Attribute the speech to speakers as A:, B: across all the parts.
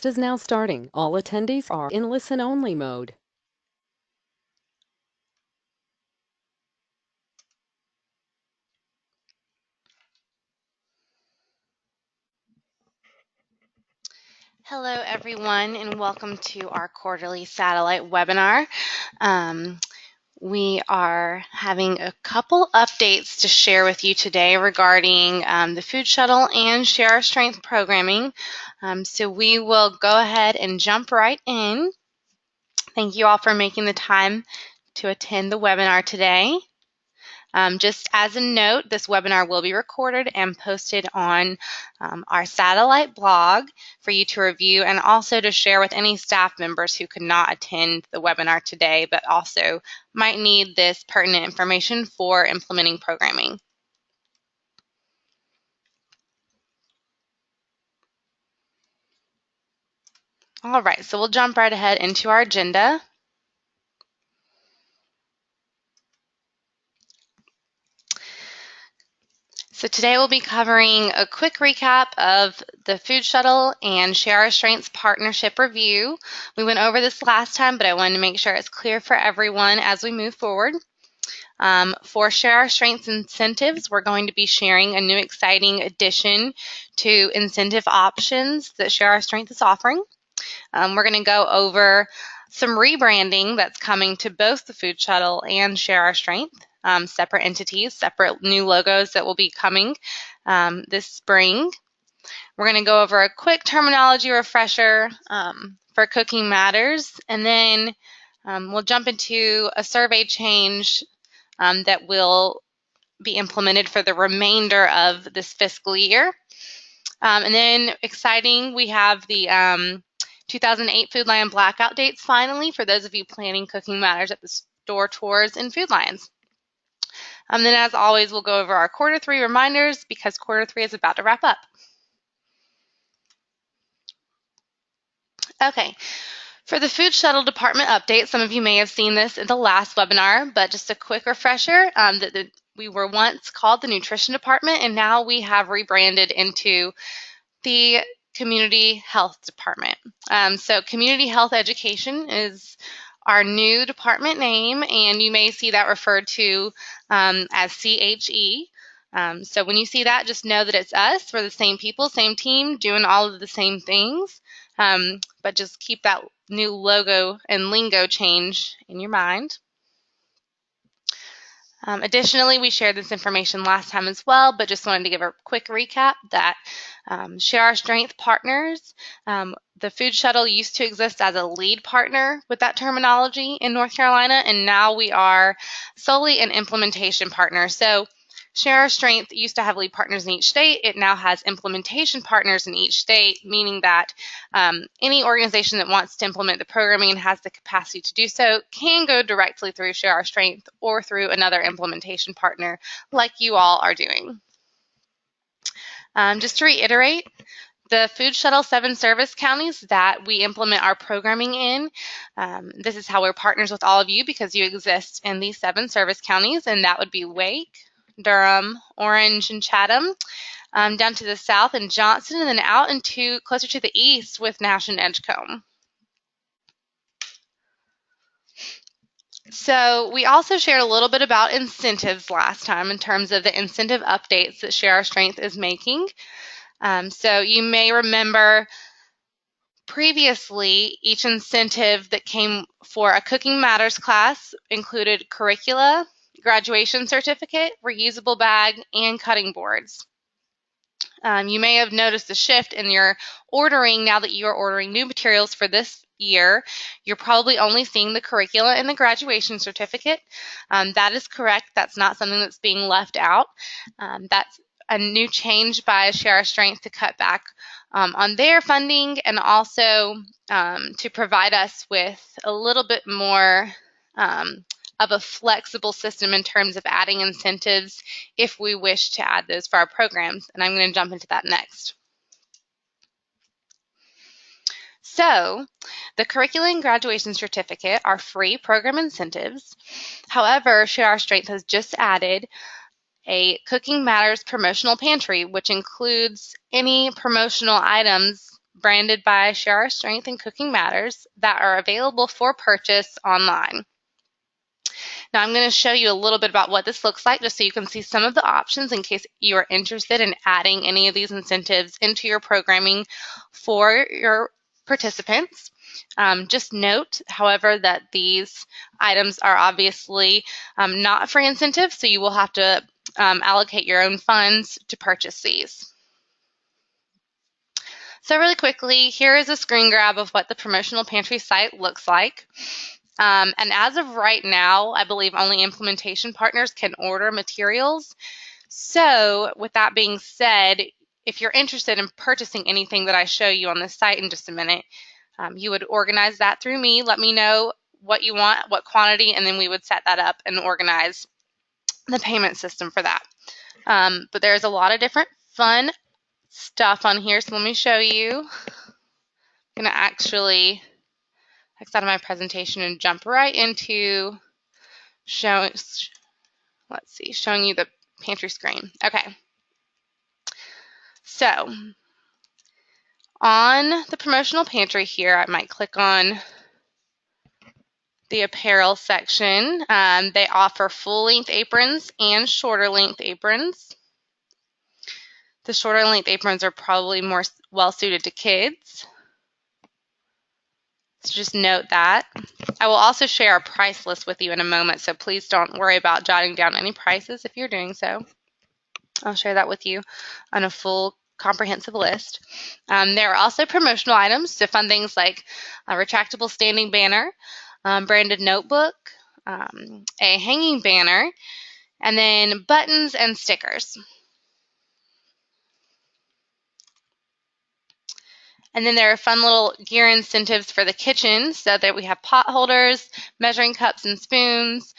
A: Broadcast is now starting. All attendees are in listen-only mode.
B: Hello, everyone, and welcome to our quarterly satellite webinar. We are having a couple updates to share with you today regarding the Food Shuttle and Share Our Strength programming. So we will go ahead and jump right in. Thank you all for making the time to attend the webinar today. Just as a note, this webinar will be recorded and posted on our satellite blog for you to review and also to share with any staff members who could not attend the webinar today but also might need this pertinent information for implementing programming. All right, so we'll jump right ahead into our agenda. So today we'll be covering a quick recap of the Food Shuttle and Share Our Strengths partnership review. We went over this last time, but I wanted to make sure it's clear for everyone as we move forward. For Share Our Strengths incentives, we're going to be sharing a new exciting addition to incentive options that Share Our Strength is offering. We're going to go over some rebranding that's coming to both the Food Shuttle and Share Our Strength. Separate entities, separate new logos that will be coming this spring. We're going to go over a quick terminology refresher for Cooking Matters, and then we'll jump into a survey change that will be implemented for the remainder of this fiscal year. And then exciting, we have the 2008 Food Lion blackout dates finally for those of you planning Cooking Matters at the store tours and Food Lions. Then as always, we'll go over our quarter three reminders because quarter three is about to wrap up. Okay, for the Food Shuttle Department update, some of you may have seen this in the last webinar, but just a quick refresher that we were once called the Nutrition Department, and now we have rebranded into the Community Health Department. So Community Health Education is our new department name, and you may see that referred to as CHE. So when you see that, just know that it's us. We're the same people, same team, doing all of the same things, but just keep that new logo and lingo change in your mind. Additionally, we shared this information last time as well, but just wanted to give a quick recap that Share Our Strength partners, the Food Shuttle used to exist as a lead partner with that terminology in North Carolina, and now we are solely an implementation partner. So Share Our Strength used to have lead partners in each state. It now has implementation partners in each state, meaning that any organization that wants to implement the programming and has the capacity to do so can go directly through Share Our Strength or through another implementation partner like you all are doing. Just to reiterate, the Food Shuttle 7 service counties that we implement our programming in, this is how we're partners with all of you because you exist in these 7 service counties, and that would be Wake, Durham, Orange, and Chatham, down to the south in Johnston, and then out into closer to the east with Nash and Edgecombe. So we also shared a little bit about incentives last time in terms of the incentive updates that Share Our Strength is making. So you may remember previously each incentive that came for a Cooking Matters class included curricula, graduation certificate, reusable bag, and cutting boards. You may have noticed a shift in your ordering now that you are ordering new materials for this year. You're probably only seeing the curricula and the graduation certificate. That is correct. That's not something that's being left out. That's a new change by Share Our Strength to cut back on their funding and also to provide us with a little bit more of a flexible system in terms of adding incentives if we wish to add those for our programs. And I'm going to jump into that next. So the curriculum and graduation certificate are free program incentives. However, Share Our Strength has just added a Cooking Matters promotional pantry, which includes any promotional items branded by Share Our Strength and Cooking Matters that are available for purchase online. Now I'm going to show you a little bit about what this looks like just so you can see some of the options in case you are interested in adding any of these incentives into your programming for your participants. Just note, however, that these items are obviously not free incentives, so you will have to allocate your own funds to purchase these. So really quickly, here is a screen grab of what the promotional pantry site looks like. And as of right now, I believe only implementation partners can order materials. So with that being said, if you're interested in purchasing anything that I show you on this site in just a minute, you would organize that through me. Let me know what you want, what quantity, and then we would set that up and organize the payment system for that. But there's a lot of different fun stuff on here, so let me show you. I'm going to actually exit out of my presentation and jump right into showing you the pantry screen. Okay. So on the promotional pantry here, I might click on the apparel section. They offer full-length aprons and shorter-length aprons. The shorter-length aprons are probably more well-suited to kids. So just note that. I will also share a price list with you in a moment, so please don't worry about jotting down any prices if you're doing so. I'll share that with you on a full comprehensive list. There are also promotional items, so fun things like a retractable standing banner, branded notebook, a hanging banner, and then buttons and stickers. And then there are fun little gear incentives for the kitchen, so that we have pot holders, measuring cups and spoons.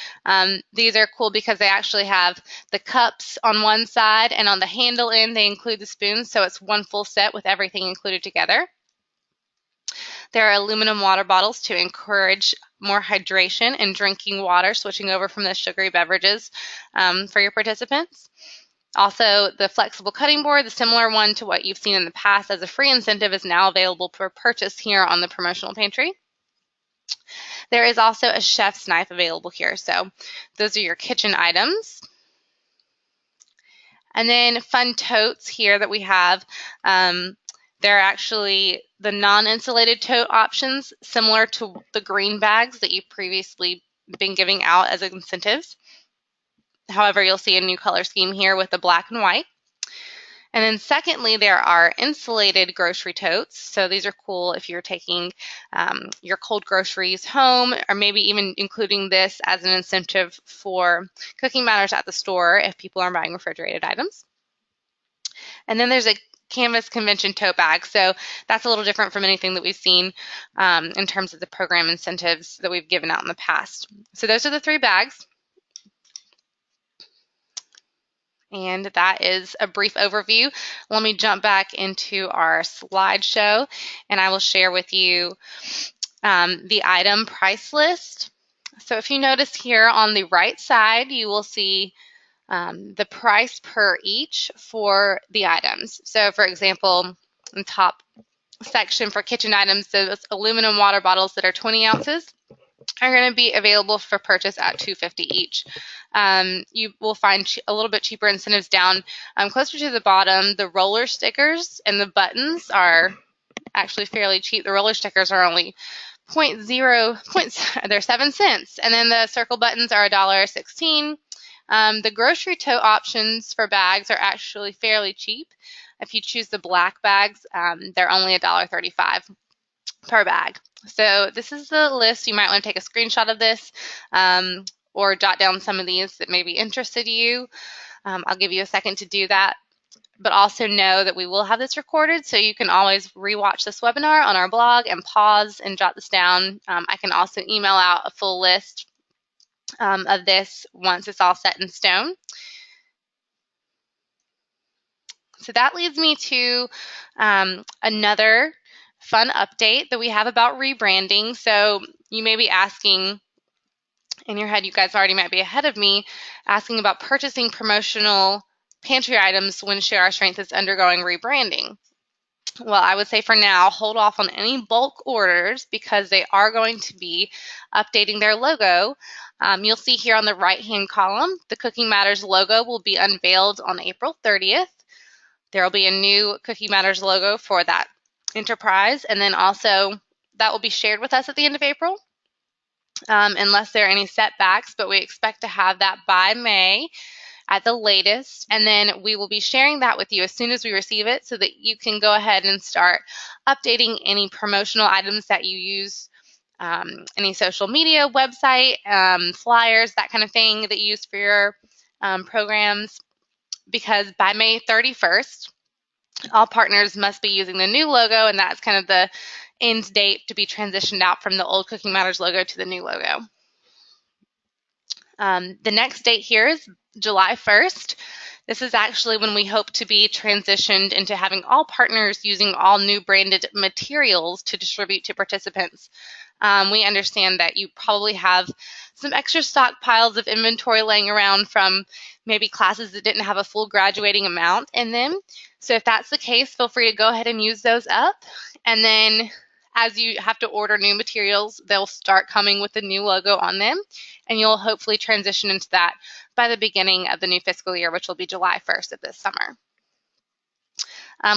B: These are cool because they actually have the cups on one side, and on the handle end they include the spoons, so it's one full set with everything included together. There are aluminum water bottles to encourage more hydration and drinking water, switching over from the sugary beverages for your participants. Also, the flexible cutting board, the similar one to what you've seen in the past as a free incentive, is now available for purchase here on the promotional pantry. There is also a chef's knife available here. So those are your kitchen items. And then fun totes here that we have. They're actually the non-insulated tote options, similar to the green bags that you've previously been giving out as incentives. However, you'll see a new color scheme here with the black and white. And then secondly, there are insulated grocery totes. So these are cool if you're taking your cold groceries home, or maybe even including this as an incentive for Cooking Matters at the store if people are buying refrigerated items. And then there's a Canvas convention tote bag. So that's a little different from anything that we've seen in terms of the program incentives that we've given out in the past. So those are the three bags. And that is a brief overview. Let me jump back into our slideshow, and I will share with you the item price list. So if you notice here on the right side, you will see the price per each for the items. So for example, in the top section for kitchen items, those aluminum water bottles that are 20 ounces are going to be available for purchase at $2.50 each. You will find a little bit cheaper incentives down closer to the bottom. The roller stickers and the buttons are actually fairly cheap. The roller stickers are only they're 7 cents, and then the circle buttons are $1.16. The grocery tote options for bags are actually fairly cheap. If you choose the black bags, they're only $1.35 per bag. So this is the list. You might want to take a screenshot of this or jot down some of these that maybe interested you. I'll give you a second to do that. But also know that we will have this recorded, so you can always rewatch this webinar on our blog and pause and jot this down. I can also email out a full list of this once it's all set in stone. So that leads me to another fun update that we have about rebranding. So you may be asking in your head, you guys already might be ahead of me, asking about purchasing promotional pantry items when Share Our Strength is undergoing rebranding. well, I would say for now, hold off on any bulk orders because they are going to be updating their logo. You'll see here on the right-hand column, the Cooking Matters logo will be unveiled on April 30th. There will be a new Cooking Matters logo for that enterprise, and then also that will be shared with us at the end of April, unless there are any setbacks, but we expect to have that by May at the latest, and then we will be sharing that with you as soon as we receive it so that you can go ahead and start updating any promotional items that you use, any social media, website, flyers, that kind of thing that you use for your programs, because by May 31st, all partners must be using the new logo, and that's kind of the end date to be transitioned out from the old Cooking Matters logo to the new logo. The next date here is July 1st. This is actually when we hope to be transitioned into having all partners using all new branded materials to distribute to participants. We understand that you probably have some extra stockpiles of inventory laying around from maybe classes that didn't have a full graduating amount in them. So if that's the case, feel free to go ahead and use those up. And then as you have to order new materials, they'll start coming with the new logo on them, and you'll hopefully transition into that by the beginning of the new fiscal year, which will be July 1st of this summer.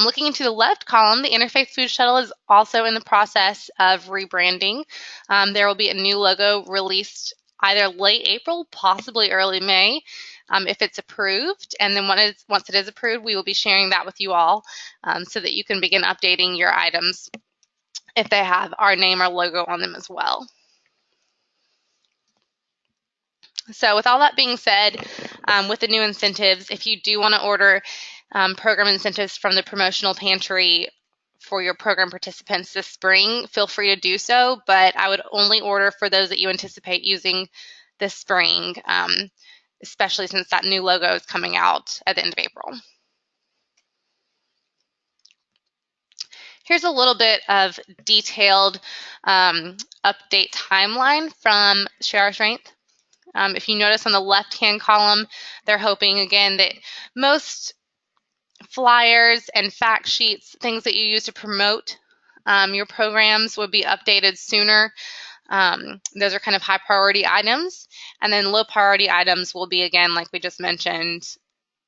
B: Looking into the left column, the Interfaith Food Shuttle is also in the process of rebranding. There will be a new logo released either late April, possibly early May, if it's approved. And then once it is approved, we will be sharing that with you all so that you can begin updating your items if they have our name or logo on them as well. So with all that being said, with the new incentives, if you do want to order program incentives from the promotional pantry for your program participants this spring, feel free to do so, but I would only order for those that you anticipate using this spring, especially since that new logo is coming out at the end of April. Here's a little bit of detailed update timeline from Share Our Strength. If you notice on the left-hand column, they're hoping, again, that most flyers and fact sheets, things that you use to promote your programs, would be updated sooner. Those are kind of high priority items. And then low priority items will be, again, like we just mentioned,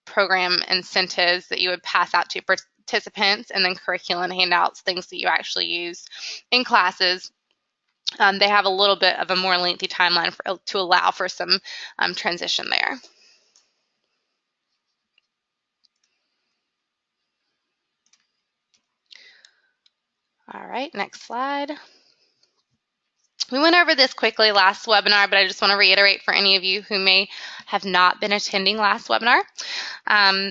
B: program incentives that you would pass out to participants, and then curriculum handouts, things that you actually use in classes. They have a little bit of a more lengthy timeline to allow for some transition there. All right, next slide. We went over this quickly last webinar, but I just want to reiterate for any of you who may have not been attending last webinar.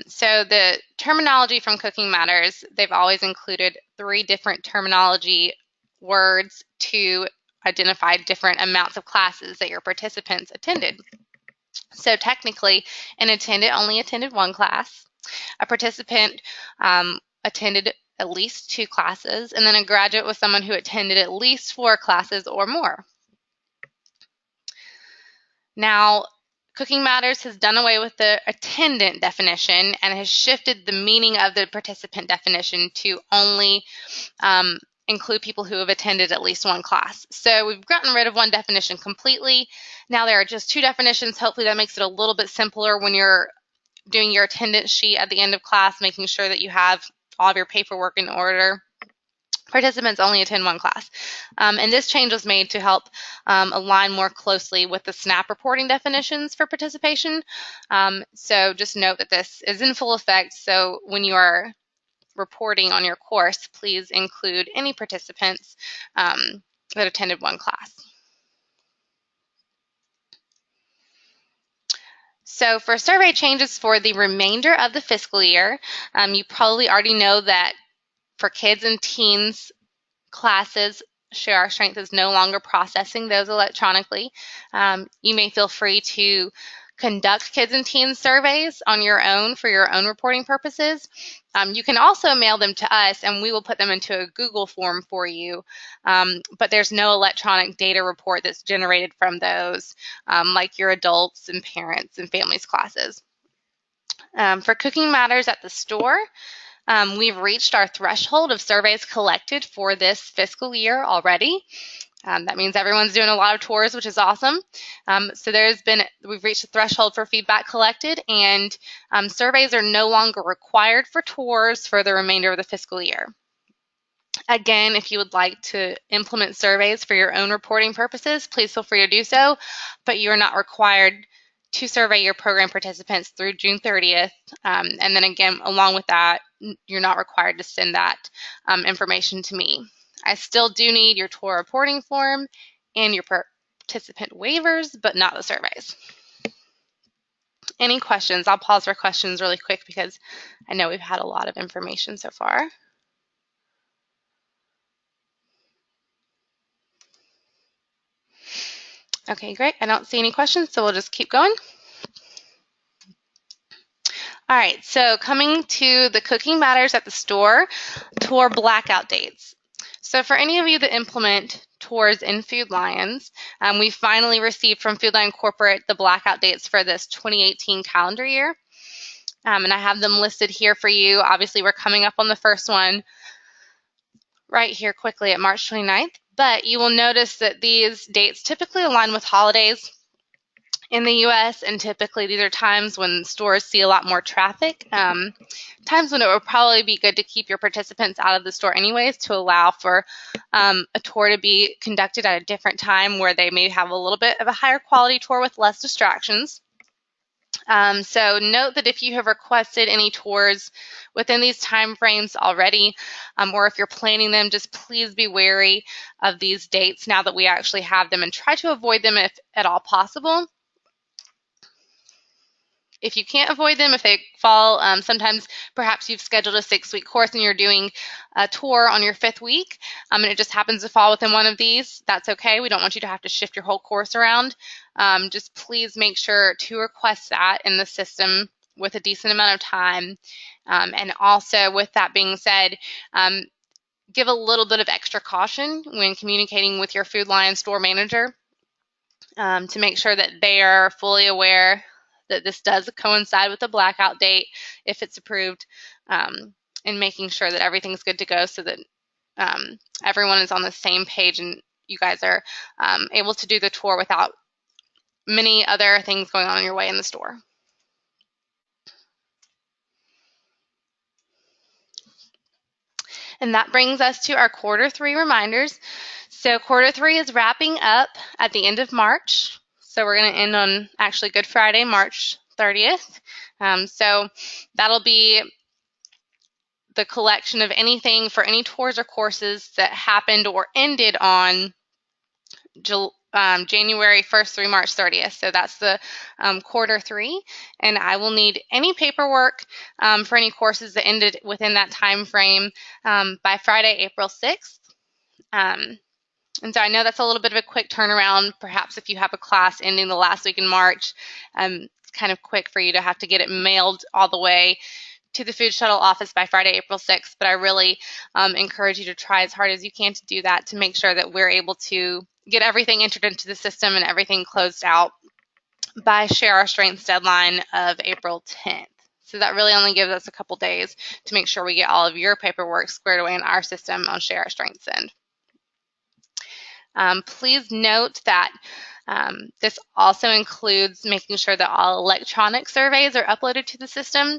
B: So the terminology from Cooking Matters, they've always included 3 different terminology words to identify different amounts of classes that your participants attended. So technically, an attendant only attended 1 class. A participant attended at least 2 classes, and then a graduate was someone who attended at least 4 classes or more. Now, Cooking Matters has done away with the attendant definition and has shifted the meaning of the participant definition to only include people who have attended at least 1 class. So we've gotten rid of 1 definition completely. Now there are just 2 definitions. Hopefully that makes it a little bit simpler when you're doing your attendance sheet at the end of class, making sure that you have all of your paperwork in order. Participants only attend 1 class. And this change was made to help align more closely with the SNAP reporting definitions for participation. So just note that this is in full effect. So when you are reporting on your course, please include any participants that attended 1 class. So for survey changes for the remainder of the fiscal year, you probably already know that for kids and teens classes, Share Our Strength is no longer processing those electronically. You may feel free to conduct kids and teens surveys on your own for your own reporting purposes. You can also mail them to us, and we will put them into a Google form for you. But there's no electronic data report that's generated from those, like your adults and parents and families classes. For Cooking Matters at the store, We've reached our threshold of surveys collected for this fiscal year already. That means everyone's doing a lot of tours, which is awesome. So we've reached the threshold for feedback collected, and surveys are no longer required for tours for the remainder of the fiscal year. Again, if you would like to implement surveys for your own reporting purposes, please feel free to do so, but you are not required to survey your program participants through June 30th. And then again, along with that, you're not required to send that information to me. I still do need your tour reporting form and your participant waivers, but not the surveys. Any questions? I'll pause for questions really quick because I know we've had a lot of information so far. Okay, great. I don't see any questions, so we'll just keep going. All right, so coming to the Cooking Matters at the Store tour blackout dates. So for any of you that implement tours in Food Lions, we finally received from Food Lion Corporate the blackout dates for this 2018 calendar year. And I have them listed here for you. Obviously, we're coming up on the first one right here quickly at March 29th. But you will notice that these dates typically align with holidays in the U.S., and typically these are times when stores see a lot more traffic, times when it would probably be good to keep your participants out of the store anyways to allow for a tour to be conducted at a different time where they may have a little bit of a higher quality tour with less distractions. So note that if you have requested any tours within these time frames already, or if you're planning them, just please be wary of these dates now that we actually have them, and try to avoid them if at all possible. If you can't avoid them, if they fall, sometimes perhaps you've scheduled a 6-week course and you're doing a tour on your 5th week, and it just happens to fall within one of these, that's okay. We don't want you to have to shift your whole course around. Just please make sure to request that in the system with a decent amount of time. And also, with that being said, give a little bit of extra caution when communicating with your Food Lion store manager to make sure that they are fully aware that this does coincide with the blackout date if it's approved, and making sure that everything's good to go so that everyone is on the same page and you guys are able to do the tour without many other things going on your way in the store. And that brings us to our Q3 reminders. So Q3 is wrapping up at the end of March. So we're going to end on actually Good Friday, March 30th. So that'll be the collection of anything for any tours or courses that happened or ended on January 1st through March 30th. So that's the Q3. And I will need any paperwork for any courses that ended within that time frame by Friday, April 6th. And so I know that's a little bit of a quick turnaround. Perhaps if you have a class ending the last week in March, it's kind of quick for you to have to get it mailed all the way to the food shuttle office by Friday, April 6th. But I really encourage you to try as hard as you can to do that to make sure that we're able to get everything entered into the system and everything closed out by Share Our Strengths deadline of April 10th. So that really only gives us a couple days to make sure we get all of your paperwork squared away in our system on Share Our Strengths end. Please note that this also includes making sure that all electronic surveys are uploaded to the system.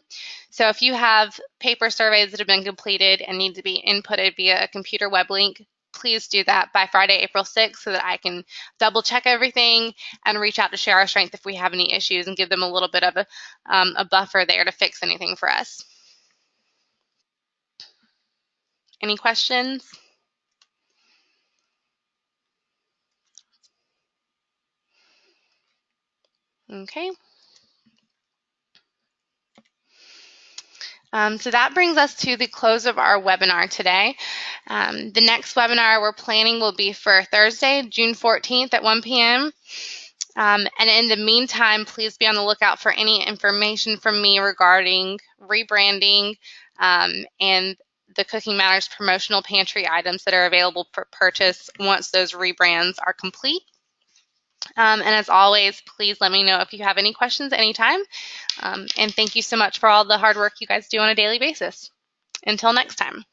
B: So if you have paper surveys that have been completed and need to be inputted via a computer web link, please do that by Friday, April 6th, so that I can double check everything and reach out to Share Our Strength if we have any issues and give them a little bit of a buffer there to fix anything for us. Any questions? Okay. So that brings us to the close of our webinar today. The next webinar we're planning will be for Thursday, June 14th at 1 p.m. And in the meantime, please be on the lookout for any information from me regarding rebranding and the Cooking Matters promotional pantry items that are available for purchase once those rebrands are complete. And as always, please let me know if you have any questions anytime. And thank you so much for all the hard work you guys do on a daily basis. Until next time.